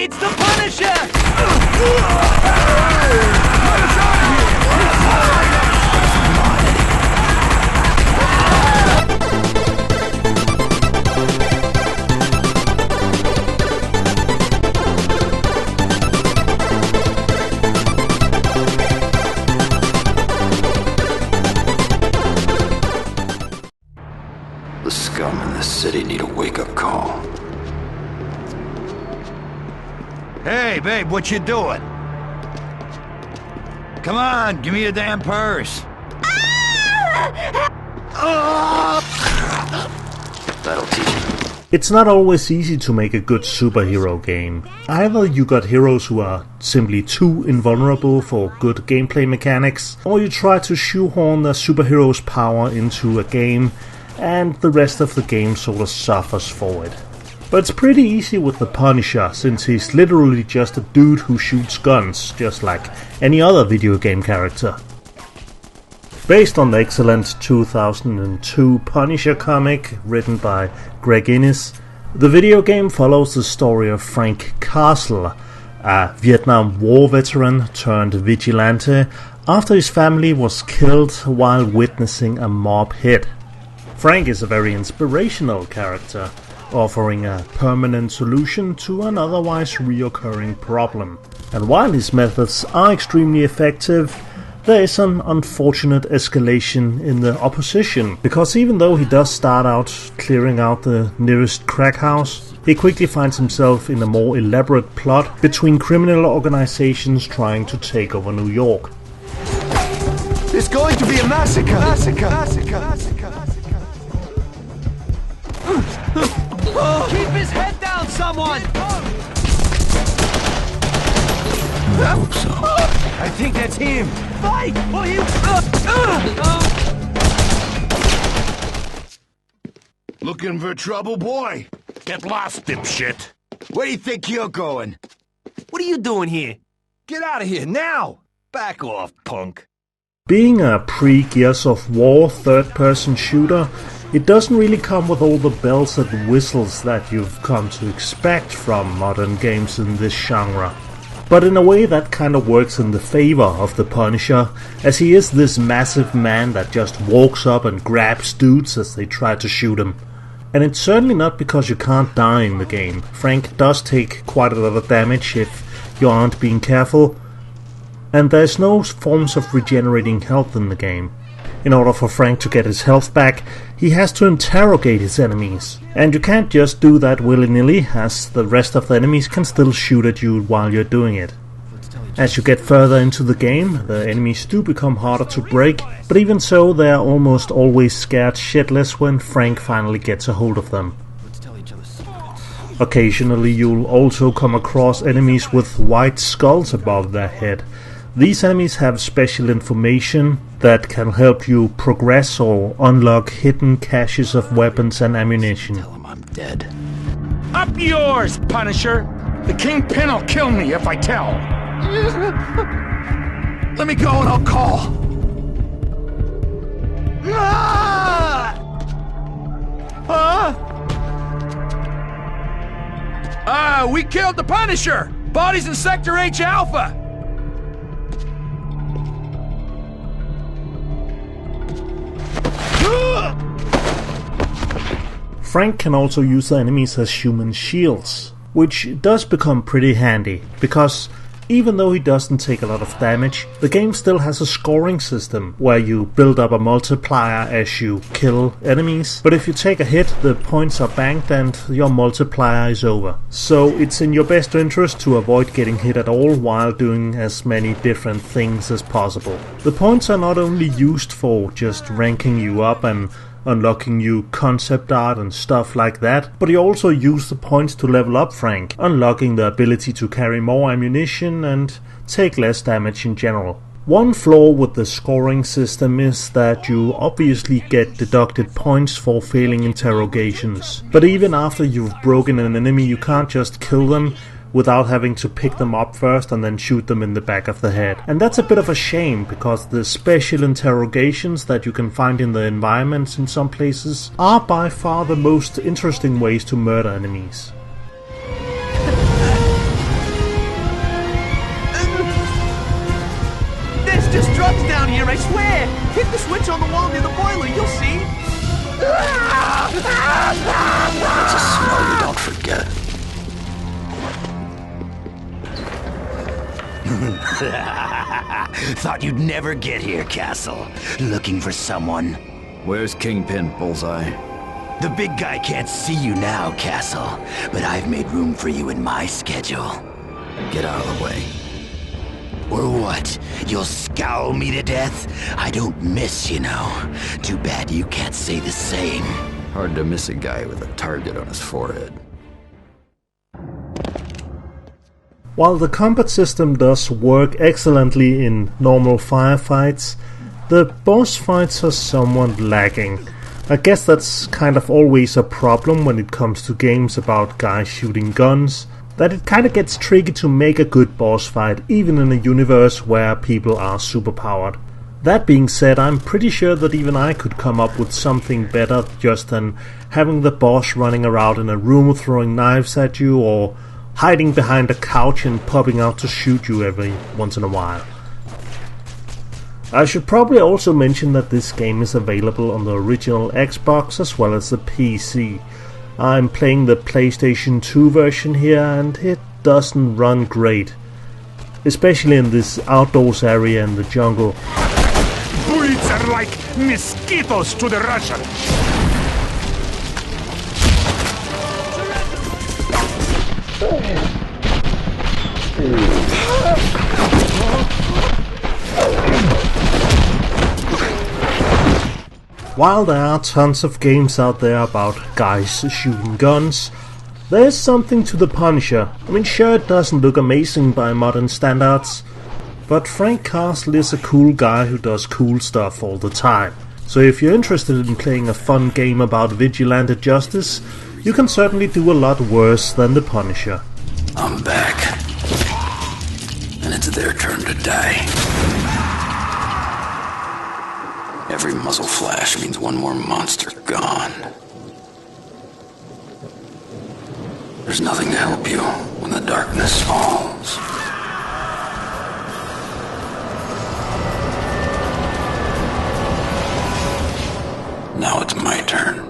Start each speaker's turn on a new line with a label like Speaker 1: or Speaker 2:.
Speaker 1: It's the Punisher!
Speaker 2: The scum in this city need a wake-up call.
Speaker 3: Hey, babe, what you doing? Come on, give me your damn purse.
Speaker 2: That'll teach you.
Speaker 4: It's not always easy to make a good superhero game. Either you got heroes who are simply too invulnerable for good gameplay mechanics, or you try to shoehorn the superhero's power into a game and the rest of the game sort of suffers for it. But it's pretty easy with the Punisher, since he's literally just a dude who shoots guns, just like any other video game character. Based on the excellent 2002 Punisher comic written by Greg Innes, the video game follows the story of Frank Castle, a Vietnam War veteran turned vigilante, after his family was killed while witnessing a mob hit. Frank is a very inspirational character, offering a permanent solution to an otherwise reoccurring problem. And while his methods are extremely effective, there is an unfortunate escalation in the opposition, because even though he does start out clearing out the nearest crack house, he quickly finds himself in a more elaborate plot between criminal organizations trying to take over New York.
Speaker 1: There's going to be a massacre! Keep his head down, someone!
Speaker 2: I hope so.
Speaker 1: I think that's him! Fight! Or you...
Speaker 3: Looking for trouble, boy? Get lost, dipshit.
Speaker 1: Where do you think you're going? What are you doing here? Get out of here, now! Back off, punk.
Speaker 4: Being a pre-Gears of War third-person shooter, it doesn't really come with all the bells and whistles that you've come to expect from modern games in this genre. But in a way that kind of works in the favor of the Punisher, as he is this massive man that just walks up and grabs dudes as they try to shoot him. And it's certainly not because you can't die in the game. Frank does take quite a lot of damage if you aren't being careful, and there's no forms of regenerating health in the game. In order for Frank to get his health back, he has to interrogate his enemies. And you can't just do that willy-nilly, as the rest of the enemies can still shoot at you while you're doing it. As you get further into the game, the enemies do become harder to break, but even so they are almost always scared shitless when Frank finally gets a hold of them. Occasionally you'll also come across enemies with white skulls above their head. These enemies have special information that can help you progress or unlock hidden caches of weapons and ammunition.
Speaker 2: Tell him I'm dead.
Speaker 3: Up yours, Punisher! The Kingpin will kill me if I tell. Let me go and I'll call. We killed the Punisher! Body's in Sector H Alpha!
Speaker 4: Frank can also use the enemies as human shields, which does become pretty handy, because even though he doesn't take a lot of damage, the game still has a scoring system where you build up a multiplier as you kill enemies, but if you take a hit, the points are banked and your multiplier is over. So it's in your best interest to avoid getting hit at all while doing as many different things as possible. The points are not only used for just ranking you up and unlocking new concept art and stuff like that, but he also used the points to level up Frank, unlocking the ability to carry more ammunition and take less damage in general. One flaw with the scoring system is that you obviously get deducted points for failing interrogations, but even after you've broken an enemy you can't just kill them without having to pick them up first and then shoot them in the back of the head. And that's a bit of a shame, because the special interrogations that you can find in the environments in some places are by far the most interesting ways to murder enemies.
Speaker 1: things down here, I swear! Hit the switch on the wall near the boiler, you'll see!
Speaker 2: It's a smell you don't forget.
Speaker 5: Thought you'd never get here, Castle. Looking for someone.
Speaker 2: Where's Kingpin, Bullseye?
Speaker 5: The big guy can't see you now, Castle, but I've made room for you in my schedule.
Speaker 2: Get out of the way.
Speaker 5: Or what? You'll scowl me to death? I don't miss, you know. Too bad you can't say the same.
Speaker 2: Hard to miss a guy with a target on his forehead.
Speaker 4: While the combat system does work excellently in normal firefights, the boss fights are somewhat lacking. I guess that's kind of always a problem when it comes to games about guys shooting guns, that it kinda gets tricky to make a good boss fight even in a universe where people are superpowered. That being said, I'm pretty sure that even I could come up with something better just than having the boss running around in a room throwing knives at you, or hiding behind a couch and popping out to shoot you every once in a while. I should probably also mention that this game is available on the original Xbox as well as the PC. I'm playing the PlayStation 2 version here and it doesn't run great, especially in this outdoors area in the jungle.
Speaker 3: Bullets are like mosquitoes to the Russians.
Speaker 4: While there are tons of games out there about guys shooting guns, there's something to the Punisher. I mean, sure, it doesn't look amazing by modern standards, but Frank Castle is a cool guy who does cool stuff all the time. So if you're interested in playing a fun game about vigilante justice, you can certainly do a lot worse than the Punisher.
Speaker 2: I'm back. And it's their turn to die. Every muzzle flash means one more monster gone. There's nothing to help you when the darkness falls. Now it's my turn.